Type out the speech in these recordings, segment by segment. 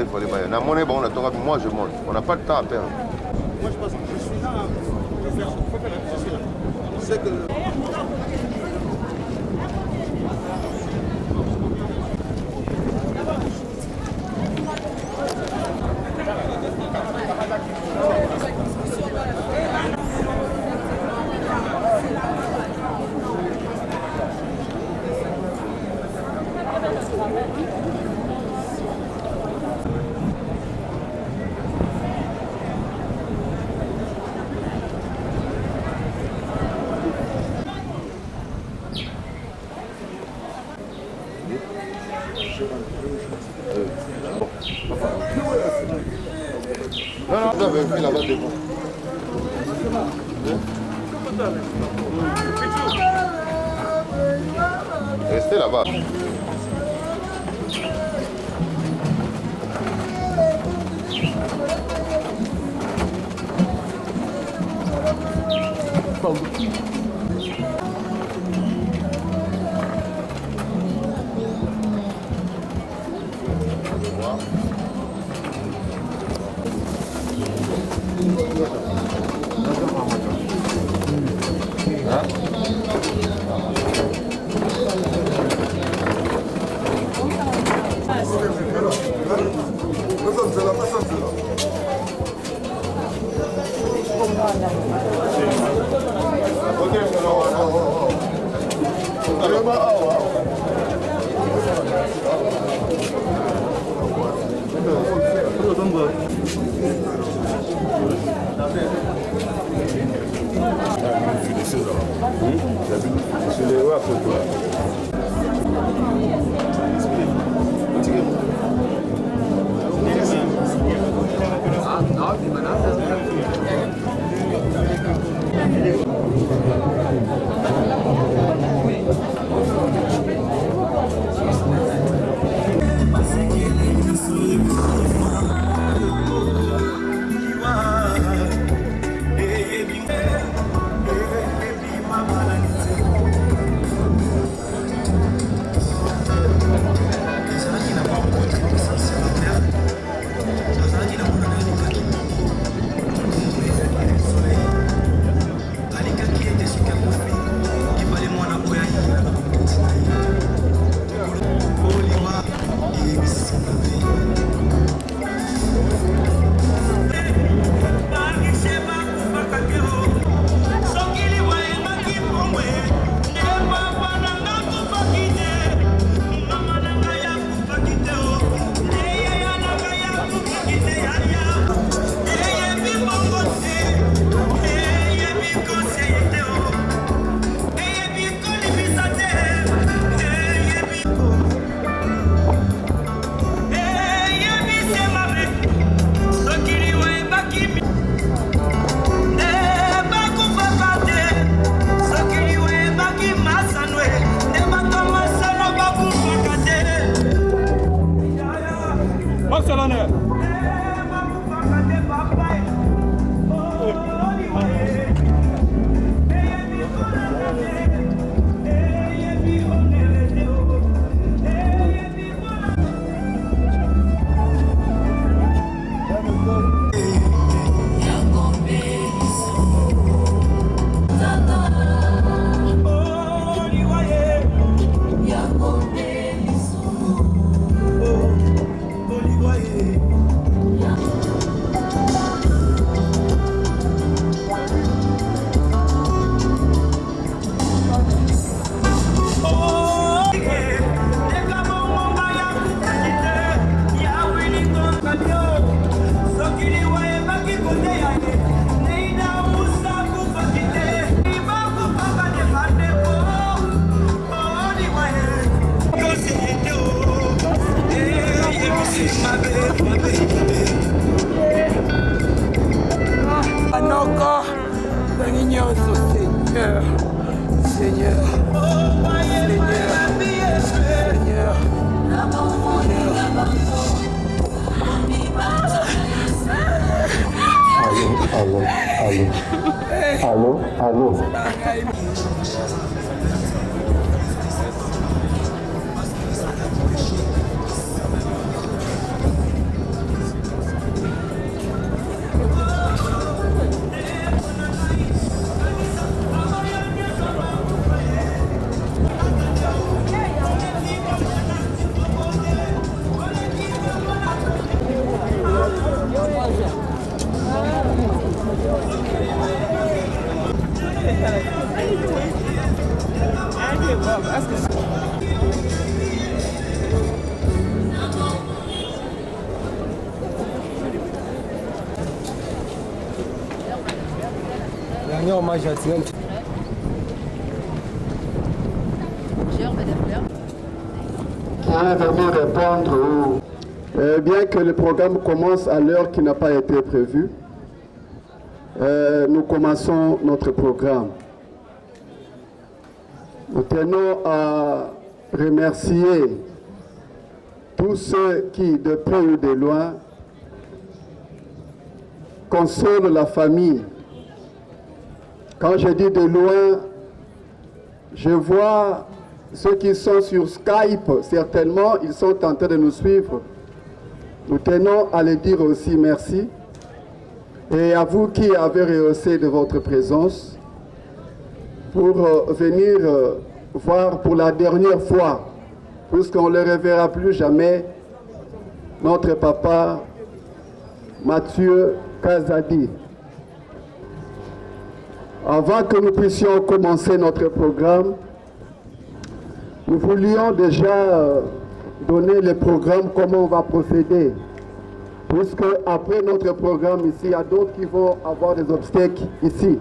il faut aller bailler. Moi, je monte. On n'a pas de temps à perdre. Moi, je pense que je suis là. Je suis là. C'est que... Non, vous avez pris là-bas devant. Restez là-bas. Anoko, Benignoso, Seigneur, Seigneur, Seigneur, Allô. Dernier hommage à Sion. Qui est venu répondre bien que le programme commence à l'heure qui n'a pas été prévue, nous commençons notre programme. Nous tenons à remercier tous ceux qui, de près ou de loin, consolent la famille. Quand je dis de loin, je vois ceux qui sont sur Skype, certainement, ils sont en train de nous suivre. Nous tenons à les dire aussi merci. Et à vous qui avez rehaussé de votre présence pour venir voir pour la dernière fois, puisqu'on ne le reverra plus jamais, notre papa Mathieu Kazadi. Avant que nous puissions commencer notre programme, nous voulions déjà donner le programme, comment on va procéder. Puisque après notre programme ici, il y a d'autres qui vont avoir des obstacles ici.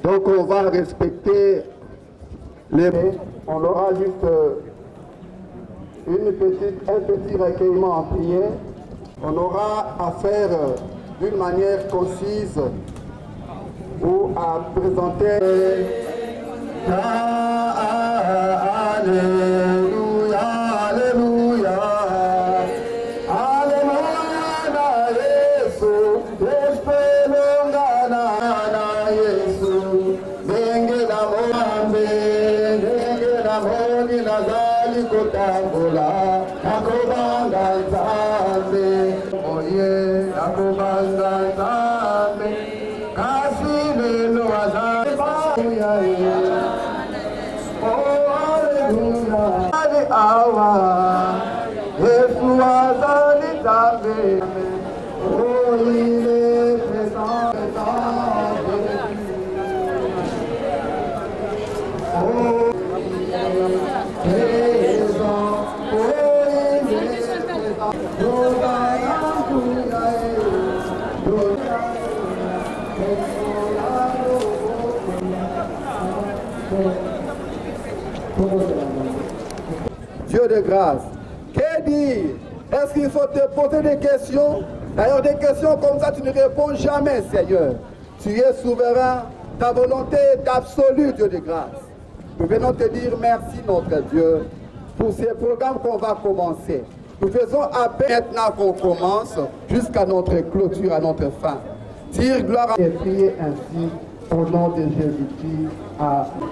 Donc on va respecter les... On aura juste un petit recueillement en prière. On aura à faire d'une manière concise ou à présenter... Alléluia, Alléluia. Dieu de grâce. Que dire? Est-ce qu'il faut te poser des questions? D'ailleurs, des questions comme ça, tu ne réponds jamais, Seigneur. Tu es souverain, ta volonté est absolue, Dieu de grâce. Nous venons te dire merci, notre Dieu, pour ces programmes qu'on va commencer. Nous faisons appel maintenant qu'on commence jusqu'à notre clôture, à notre fin. Dire gloire à... Et prier ainsi au nom de Jésus-Christ.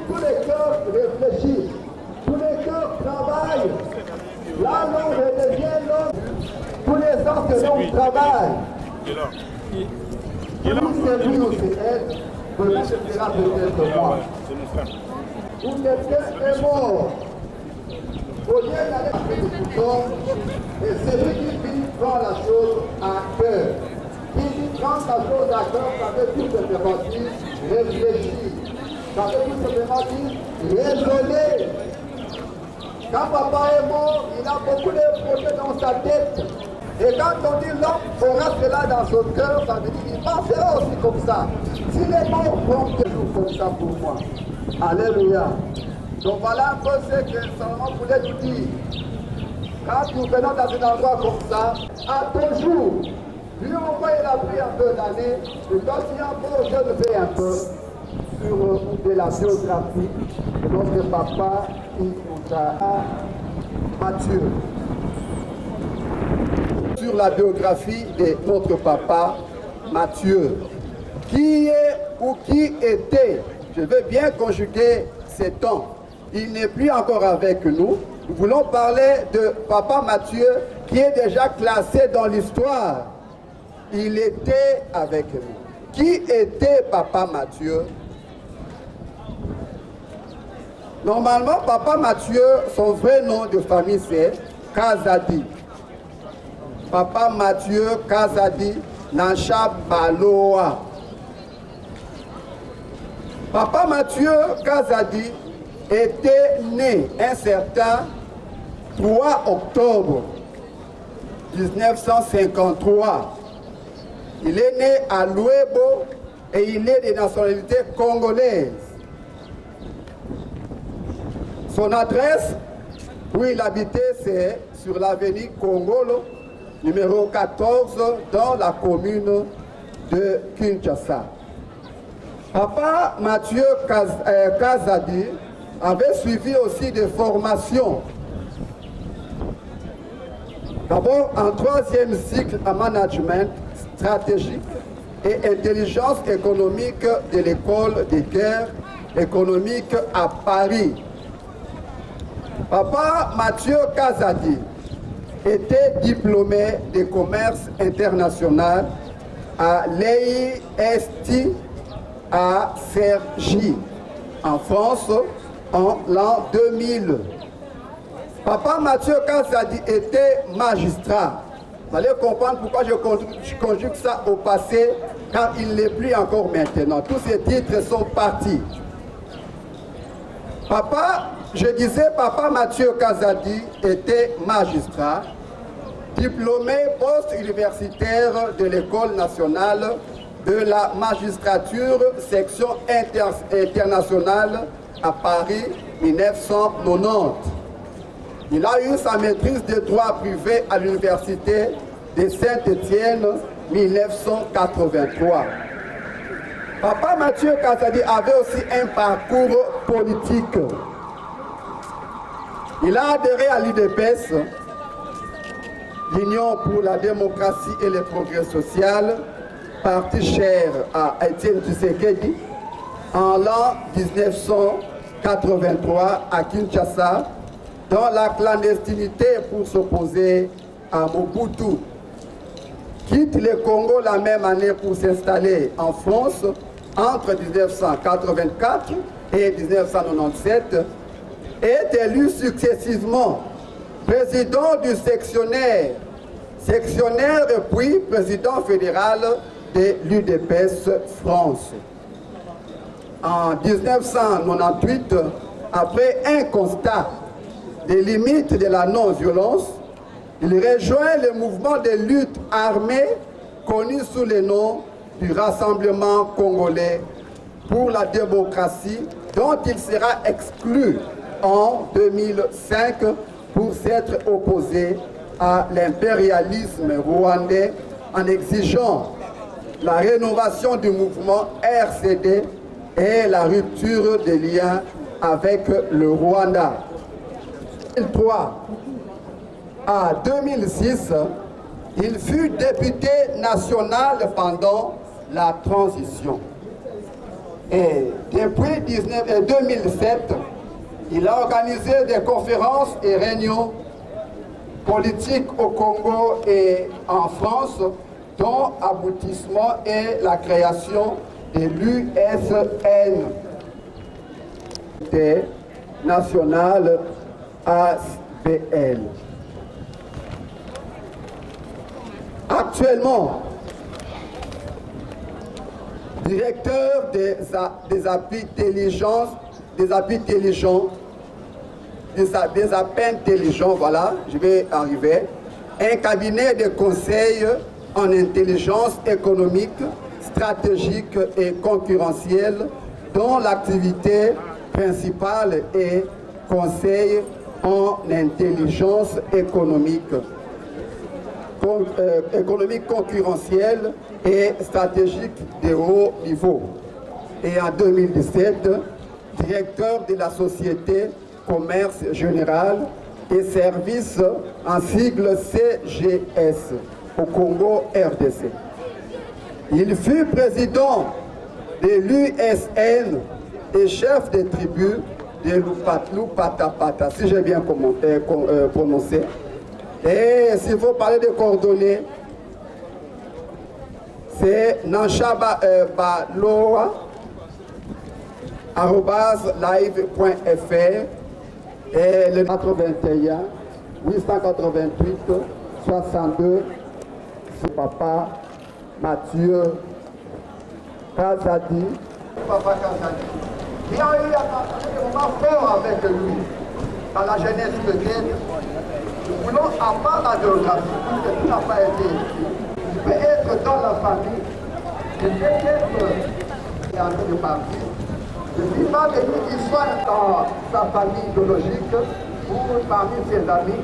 Tous les cœurs réfléchissent, tous les cœurs travaillent. Là, l'on redevient l'homme. Tous les sens que l'on travaille. Tout c'est lui ou c'est elle, peut-être ce sera peut-être moi. Ou quelqu'un est mort. Au lieu d'aller après le bouton, et celui qui vit prend la chose à cœur. Qui prend la chose à cœur, ça veut tout simplement dire réfléchir. Ça veut tout simplement dire raisonner. Quand papa est mort, il a beaucoup de projets dans sa tête. Et quand on dit l'homme aura cela dans son cœur, ça veut dire qu'il pensera aussi comme ça. S'il est mort, prend toujours comme ça pour moi. Alléluia. Donc voilà un peu ce que Salomon voulait nous dire. Quand nous venons dans un endroit comme ça, à ton jour, lui on voit il a pris un peu d'années, et quand il y a un peu, je le fais un peu sur de la biographie de notre papa Mathieu. Sur la biographie de notre papa Mathieu. Qui est ou qui était, je veux bien conjuguer ces temps. Il n'est plus encore avec nous. Nous voulons parler de papa Mathieu qui est déjà classé dans l'histoire. Il était avec nous. Qui était papa Mathieu? Normalement, papa Mathieu, son vrai nom de famille c'est Kazadi. Papa Mathieu Kazadi Nacha Baloa. Papa Mathieu Kazadi était né un certain 3 octobre 1953. Il est né à Louébo et il est de nationalité congolaise. Son adresse, où il habitait, c'est sur l'avenue Congolo, numéro 14, dans la commune de Kinshasa. Papa Mathieu Kazadi avait suivi aussi des formations. D'abord en 3e cycle en management stratégique et intelligence économique de l'école de guerre économique à Paris. Papa Mathieu Kazadi était diplômé de commerce international à l'EIST à Cergy, en France, en l'an 2000. Papa Mathieu Kazadi était magistrat. Vous allez comprendre pourquoi je conjugue ça au passé, car il ne l'est plus encore maintenant. Tous ces titres sont partis. Papa Mathieu Kazadi était magistrat, diplômé post-universitaire de l'École nationale de la magistrature, section internationale à Paris, 1990. Il a eu sa maîtrise de droit privé à l'université de Saint-Étienne, 1983. Papa Mathieu Kazadi avait aussi un parcours politique. Il a adhéré à l'UDPS, l'Union pour la démocratie et le progrès social, parti cher à Étienne Tshisekedi, en l'an 1983 à Kinshasa, dans la clandestinité pour s'opposer à Mobutu. Quitte le Congo la même année pour s'installer en France entre 1984 et 1997, est élu successivement président du sectionnaire puis président fédéral de l'UDPS France. En 1998, après un constat des limites de la non-violence, il rejoint le mouvement de lutte armée connu sous le nom du Rassemblement congolais pour la démocratie, dont il sera exclu en 2005 pour s'être opposé à l'impérialisme rwandais en exigeant la rénovation du mouvement RCD et la rupture des liens avec le Rwanda. 2003 à 2006, il fut député national pendant la transition. Et depuis 2007, il a organisé des conférences et réunions politiques au Congo et en France, dont aboutissement est la création de l'USN nationale ASBL. Actuellement, directeur des appuis intelligents, voilà, je vais arriver, un cabinet de conseil en intelligence économique, stratégique et concurrentielle, dont l'activité principale est conseil en intelligence économique concurrentielle et stratégique de haut niveau. Et en 2017, directeur de la société Commerce Général et Services en sigle CGS au Congo RDC. Il fut président de l'USN et chef de tribu de Lupatapata, si j'ai bien prononcé. Et s'il faut parler de coordonnées, c'est Nanchaba Baloa @live.fr et le 81 888 62, c'est Papa Mathieu Kazadi. Papa Kazadi. qui ont eu à partager des moments forts avec lui. Dans la jeunesse chrétienne, nous voulons, à part la géographie, puisque tout n'a pas été écrit, il peut être dans la famille, il peut être en train de partir. Je ne dis pas qu'il soit dans sa famille biologique ou parmi ses amis,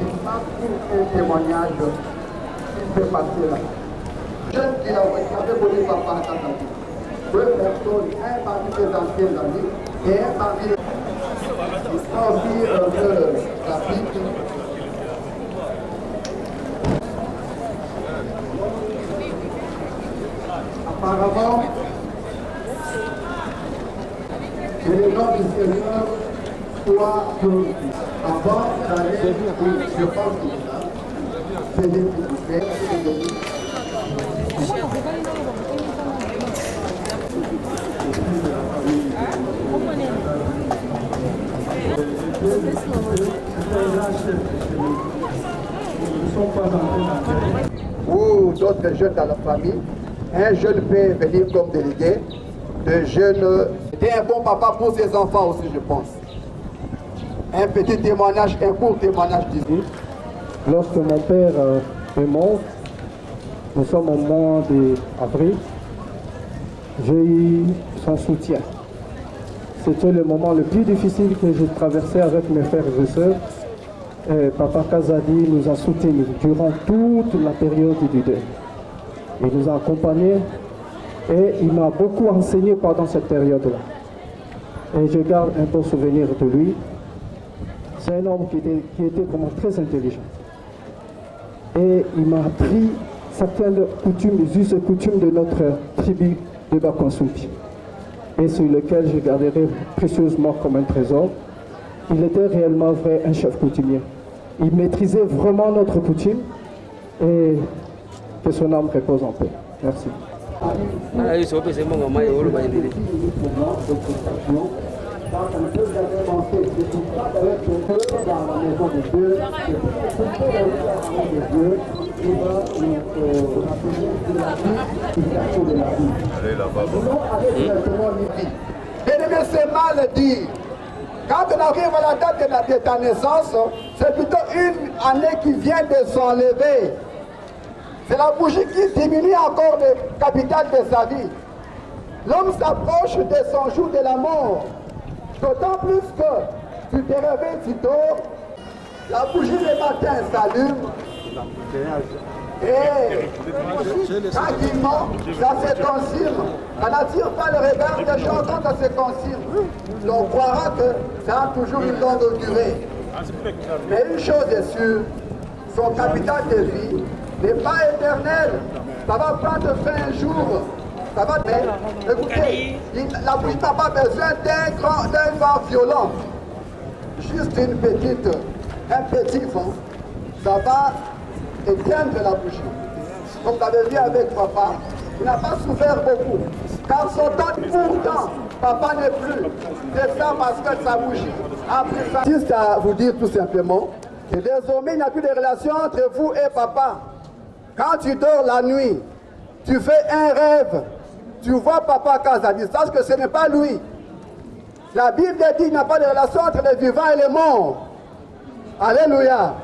il passe pour un témoignage qu'il fait passer là. Jeune qui avait connu papa à Katati. Deux personnes, un parmi ses anciens amis et un parmi aussi de la Bible. Apparemment, que le nom du Seigneur soit glorifié. Avant d'aller, oui, je pense que c'est l'utilité. Ou d'autres jeunes dans la famille, un jeune peut venir comme délégué, de jeunes. C'était un bon papa pour ses enfants aussi, je pense. Un petit témoignage, un court témoignage d'ici. Lorsque mon père est mort, nous sommes au mois d'avril, j'ai eu son soutien. C'était le moment le plus difficile que j'ai traversé avec mes frères et sœurs. Papa Kazadi nous a soutenus durant toute la période du deuil. Il nous a accompagnés et il m'a beaucoup enseigné pendant cette période-là. Et je garde un bon souvenir de lui. C'est un homme qui était vraiment très intelligent. Et il m'a appris certaines coutumes, les us et coutumes de notre tribu de Bakonsuki, et sur lequel je garderai précieusement comme un trésor. Il était réellement vrai un chef coutumier. Il maîtrisait vraiment notre coutume et que son âme repose en paix. Merci. Bien-aimé, c'est mal dit. Quand on arrive à la date de ta naissance, c'est plutôt une année qui vient de s'enlever. C'est la bougie qui diminue encore le capital de sa vie. L'homme s'approche de son jour de la mort. D'autant plus que tu te réveilles, tu dors, la bougie le matin s'allume. Et tranquillement, ça se consume. Ça n'attire pas le regard des gens quand ça se consume. On croira que ça a toujours une longue durée. Mais une chose est sûre, son capital de vie n'est pas éternel. Ça va prendre fin un jour. Ça va être. Écoutez, la bougie n'a pas besoin d'un vent violent. Juste un petit vent, ça va éteindre la bougie. Comme vous avez vu avec papa, il n'a pas souffert beaucoup. Car son temps, pourtant, papa n'est plus. C'est ça parce que sa bougie a pris ça. Juste à vous dire tout simplement que désormais, il n'y a plus de relation entre vous et papa. Quand tu dors la nuit, tu fais un rêve. Tu vois papa Kazadi, sache que ce n'est pas lui. La Bible dit qu'il n'y a pas de relation entre les vivants et les morts. Alléluia.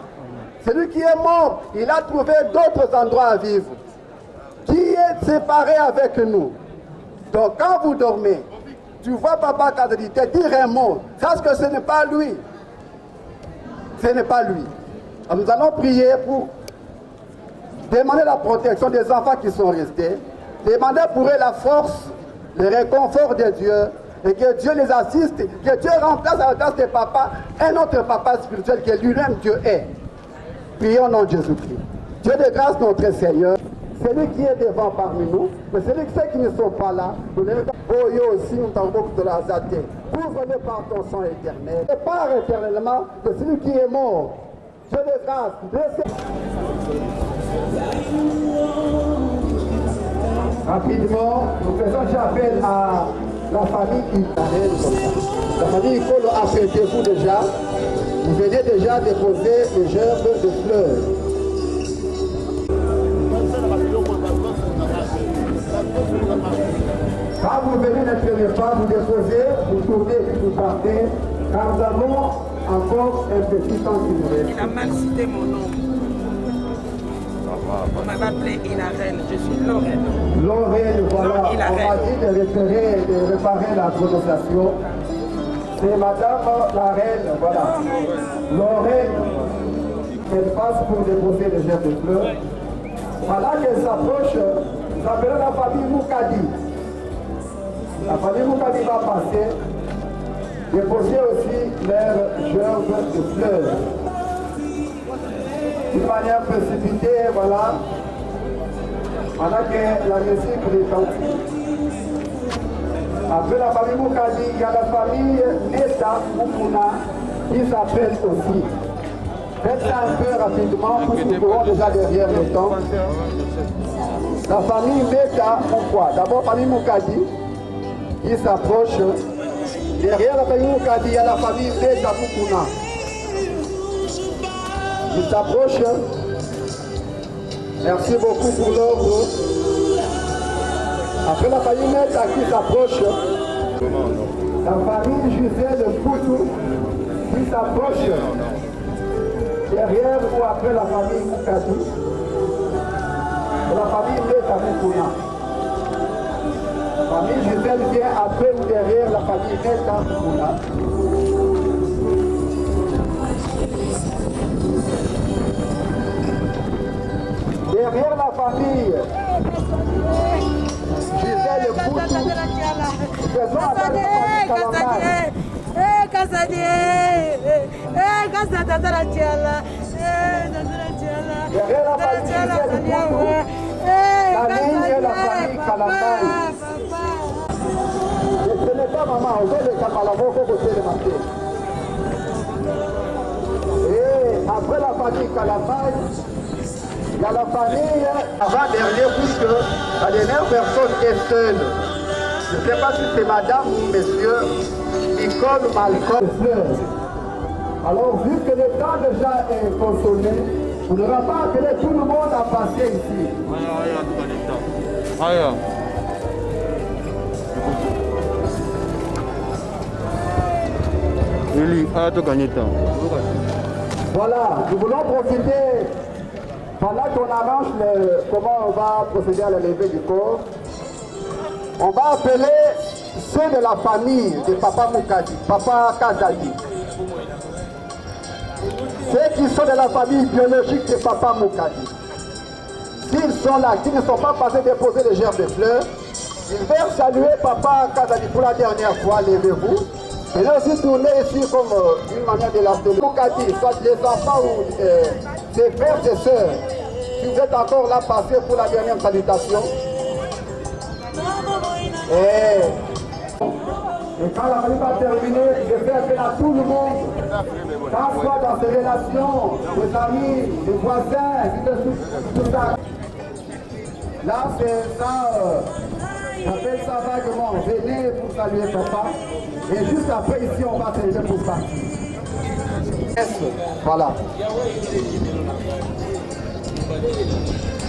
Celui qui est mort, il a trouvé d'autres endroits à vivre. Qui est séparé avec nous. Donc quand vous dormez, tu vois papa Kazadi te dire un mot, sache que ce n'est pas lui. Ce n'est pas lui. Alors nous allons prier pour demander la protection des enfants qui sont restés. Demander pour eux la force, le réconfort de Dieu, et que Dieu les assiste, que Dieu remplace à la place de papa un autre papa spirituel que lui-même Dieu est. Prions au nom de Jésus-Christ. Dieu de grâce, notre Seigneur, celui qui est devant parmi nous, mais ceux qui ne sont pas là, nous les regardons aussi, nous t'en de la zaté. Couvre-les par ton sang éternel. Et par éternellement de celui qui est mort. Dieu de grâce, rapidement, nous faisons déjà appel à la famille La famille Ikolo, apprêtez-vous déjà. Vous venez déjà déposer les gerbes de fleurs. Quand vous venez ne traînez pas, vous déposez, vous tournez et puis vous partez, car nous avons encore un petit temps qui nous reste. Il a mal cité mon nom. On m'avait appelé Inarène, je suis Lorraine. Lorraine, voilà, on m'a dit de réparer la prononciation. C'est Madame la Reine, voilà. Lorraine, elle passe pour déposer les germes de fleurs. Voilà qu'elle s'approche, nous appelons la famille Moukadi. La famille Moukadi va passer, déposer aussi leurs germes de fleurs. D'une manière précipitée, voilà, pendant que la musique retentit. Après la famille Moukadi, il y a la famille Neta Moukouna qui s'appelle aussi. Faites ça un peu rapidement pour que nous courons déjà derrière le temps. La famille Neta Moukoua. D'abord, famille Moukadi qui s'approche. Derrière la famille Moukadi, il y a la famille Neta Moukouna. Qui s'approche. Merci beaucoup pour l'ordre. Après la famille Neta qui s'approche. La famille Gisèle Koutou qui s'approche. Derrière ou après la famille Moukadi. La famille Neta Moukouna. La famille Gisèle vient après ou derrière la famille Neta Moukouna. Derrière la famille Gisèle Koutou, faisons appel à la famille derrière la famille Gisèle Koutou, la ligne est la famille Kalambaye. Ce n'est pas maman, on veut le Kamalavo pour côté le matin. Et après la famille Kalambaye, il y a la famille avant-dernière, puisque la dernière personne est seule. Je ne sais pas si c'est madame ou monsieur Nicole Malcolm. Alors, vu que le temps déjà est consommé, on ne va pas appeler tout le monde à passer ici. Voilà, nous voulons profiter. Pendant qu'on arrange comment on va procéder à la levée du corps, on va appeler ceux de la famille de Papa Moukadi, Papa Kazadi. Ceux qui sont de la famille biologique de Papa Moukadi. S'ils sont là, qui ne sont pas passés déposer les germes de fleurs, ils veulent saluer Papa Kazadi pour la dernière fois, levez-vous. Et là aussi tourner ici comme une manière de l'appeler. Moukadi, soit les enfants ou ses frères et sœurs, si vous êtes encore là, passez pour la dernière salutation. Et quand la famille va terminer, je fais appel à tout le monde, tant soit dans ses relations, les amis, les voisins, tout ça. Là, c'est ça, j'appelle ça vaguement, venez pour saluer papa. Et juste après, ici, on va s'élever pour partir. Voilà.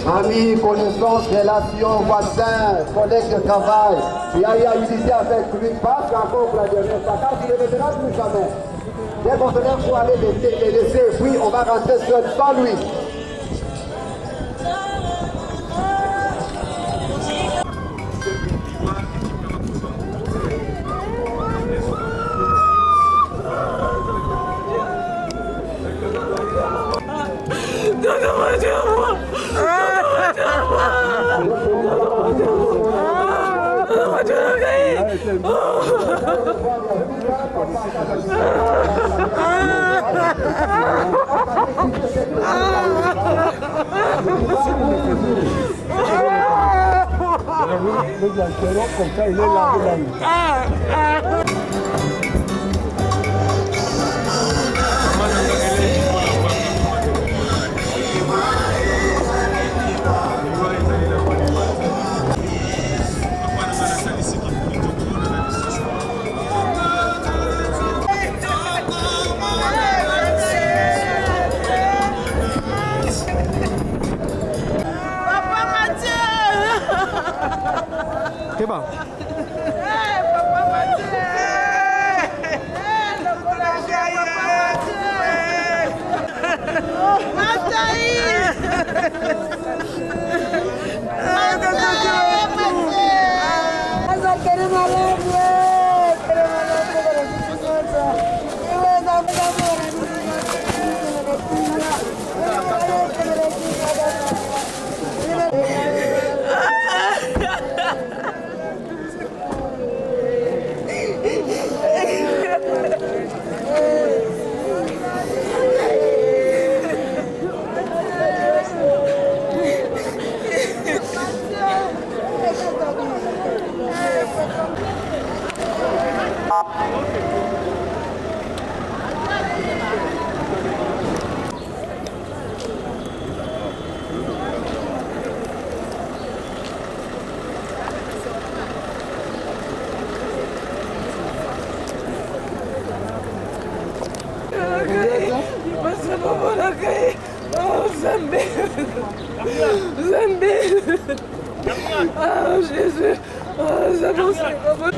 Amis, connaissances, relations, voisins, collègues de travail, il y a eu unité avec lui, parce qu'encore pour la dernière fois, quand il ne reviendra plus jamais. Dès qu'on se lève pour aller les laisser, puis on va rentrer seul sans lui. Keba, Oh Jésus, oh, ça m'en sert pas bon.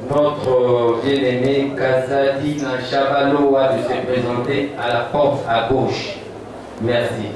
Notre bien-aimé Kazadina Chavaloa de se présenter à la porte à gauche. Merci.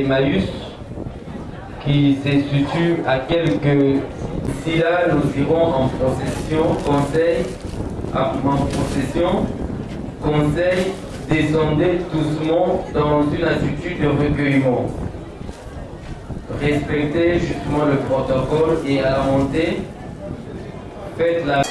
Emmaüs, qui se situe à quelques... Ici là, nous irons en procession, conseil, descendez doucement dans une attitude de recueillement. respectez justement le protocole et à la montée, faites la...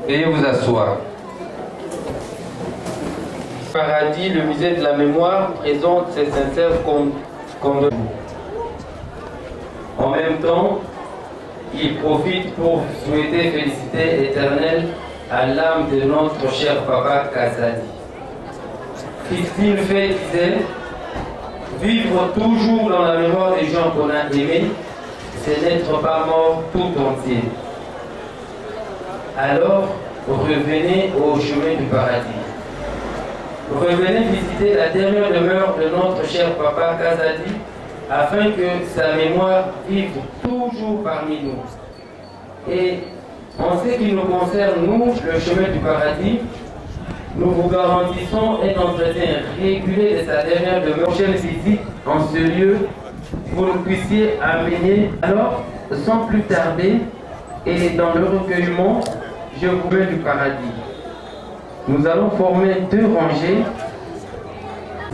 Veuillez vous asseoir. Paradis, le musée de la mémoire présente ses sincères condoléances. En même temps, il profite pour souhaiter féliciter éternelle à l'âme de notre cher papa Kazadi. Christine Fay disait, vivre toujours dans la mémoire des gens qu'on a aimés, c'est n'être pas mort tout entier. Alors, revenez au chemin du paradis. Revenez visiter la dernière demeure de notre cher papa Kazadi afin que sa mémoire vive toujours parmi nous. Et en ce qui nous concerne, nous, le chemin du paradis, nous vous garantissons un entretien régulier de sa dernière demeure. Prochaine visite en ce lieu, vous nous puissiez amener. Alors, sans plus tarder, et dans le recueillement, je vous mets du paradis. Nous allons former 2 rangées.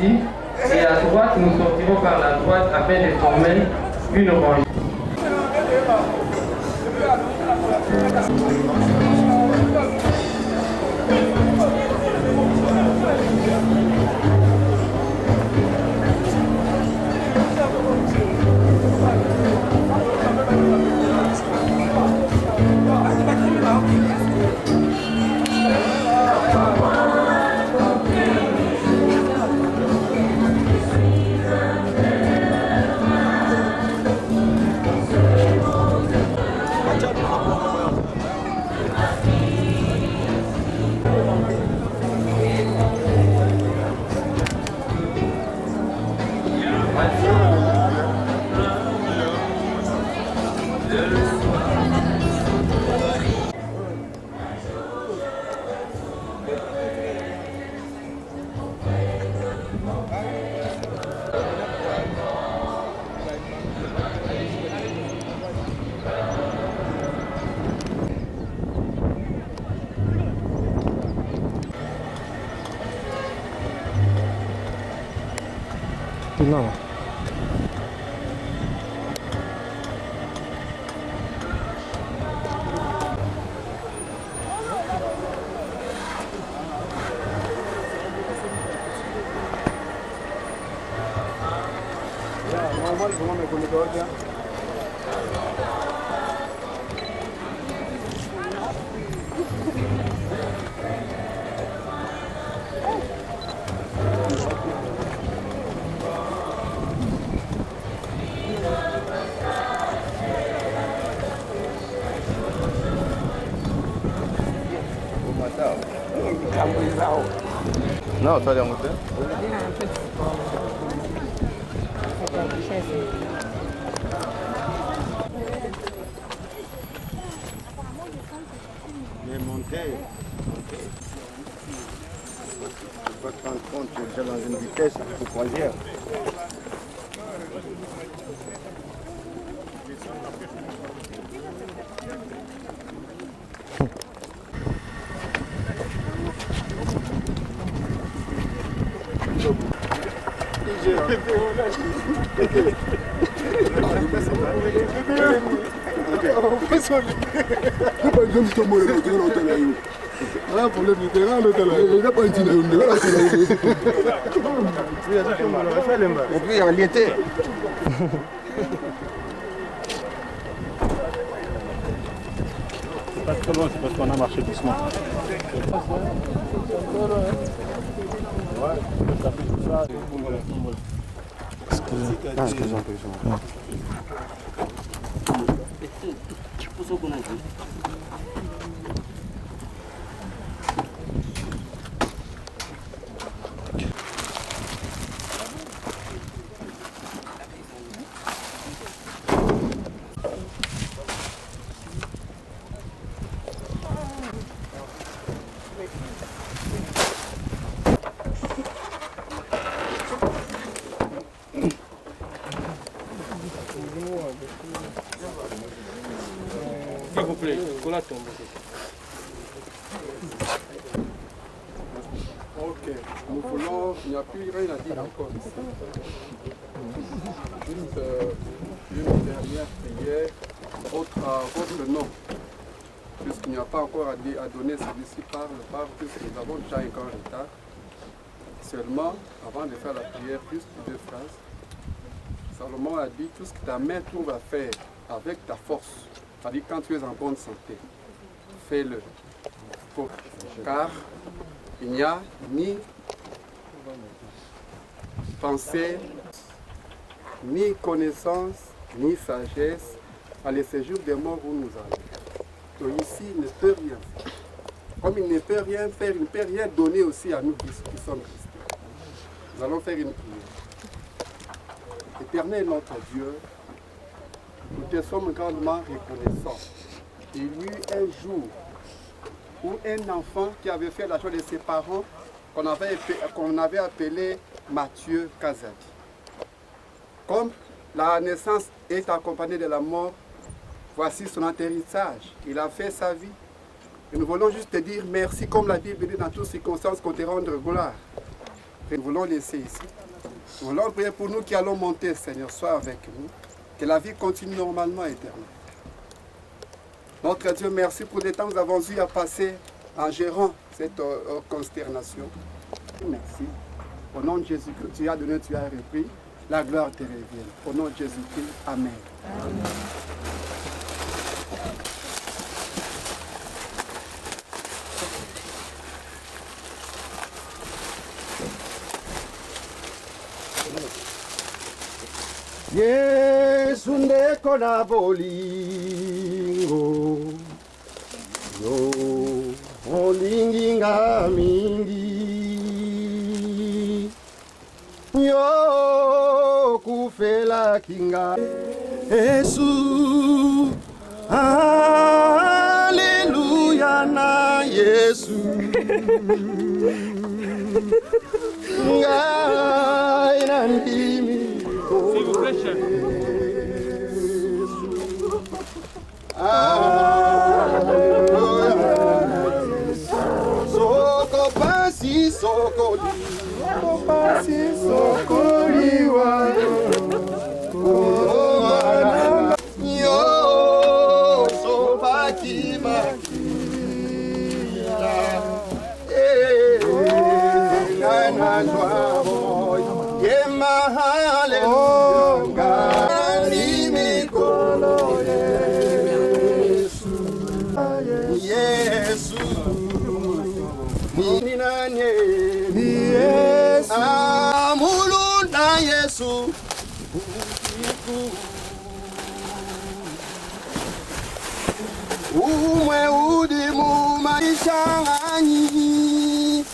Et à droite, nous sortirons par la droite afin de former une rangée. Non. Non, ça allait monter. Mais monter. Tu peux te rendre compte que tu es déjà dans une vitesse de croisière. C'est pas très loin, c'est parce qu'on a marché doucement. plaît. Qu'on tombe. Ok, nous voulons, il n'y a plus rien à dire encore ici. Juste une dernière prière à votre nom. Puisqu'il n'y a pas encore à donner, celui-ci parle, puisque nous avons déjà un grand retard. Seulement, avant de faire la prière, juste 2 phrases. Salomon a dit, tout ce que ta main trouve à faire avec ta force, c'est-à-dire quand tu es en bonne santé, fais-le. Car il n'y a ni pensée, ni connaissance, ni sagesse à le séjour des morts où nous allons. Donc ici, il ne peut rien faire. Comme il ne peut rien faire, il ne peut rien donner aussi à nous qui sommes chrétiens. Nous allons faire une prière. Éternel notre Dieu, nous te sommes grandement reconnaissants. Il y eut un jour où un enfant qui avait fait la joie de ses parents, qu'on avait appelé Mathieu Kazadi. Comme la naissance est accompagnée de la mort, voici son atterrissage. Il a fait sa vie. Et nous voulons juste te dire merci, comme la Bible dit dans toutes circonstances, qu'on te rende gloire. Et nous voulons laisser ici. Nous voulons prier pour nous qui allons monter, Seigneur, sois avec nous. Que la vie continue normalement éternelle. Notre Dieu, merci pour le temps que nous avons eu à passer en gérant cette consternation. Merci. Au nom de Jésus que tu as donné, tu as repris. La gloire te revienne. Au nom de Jésus-Christ. Amen. Amen. Yesu ndeko na bolingo yo olinginga mingi yo kufela kinga Yesu Haleluya na Yesu ngai na ndimi. S'il vous plaît, chef. Soko pasi sokoliwa yo sopaki makira kana jwabo yema haleluya ni mikolo Yesu ni nani ni Yesu amulu na Yesu umwe udi mu maisha anyi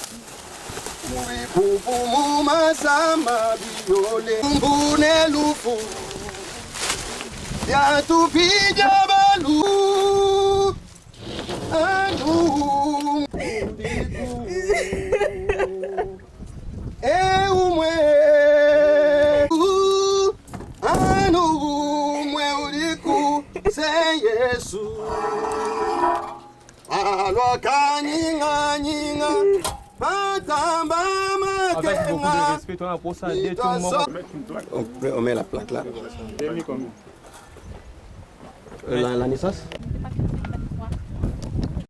Pupu mumasama biole mbune lufu ya tupija balu anu umwe anu umwe uliku se Yesu alwa kanyinga Avec beaucoup de respect, on a procédé tout le monde. On met la plaque là. J'ai mis combien la naissance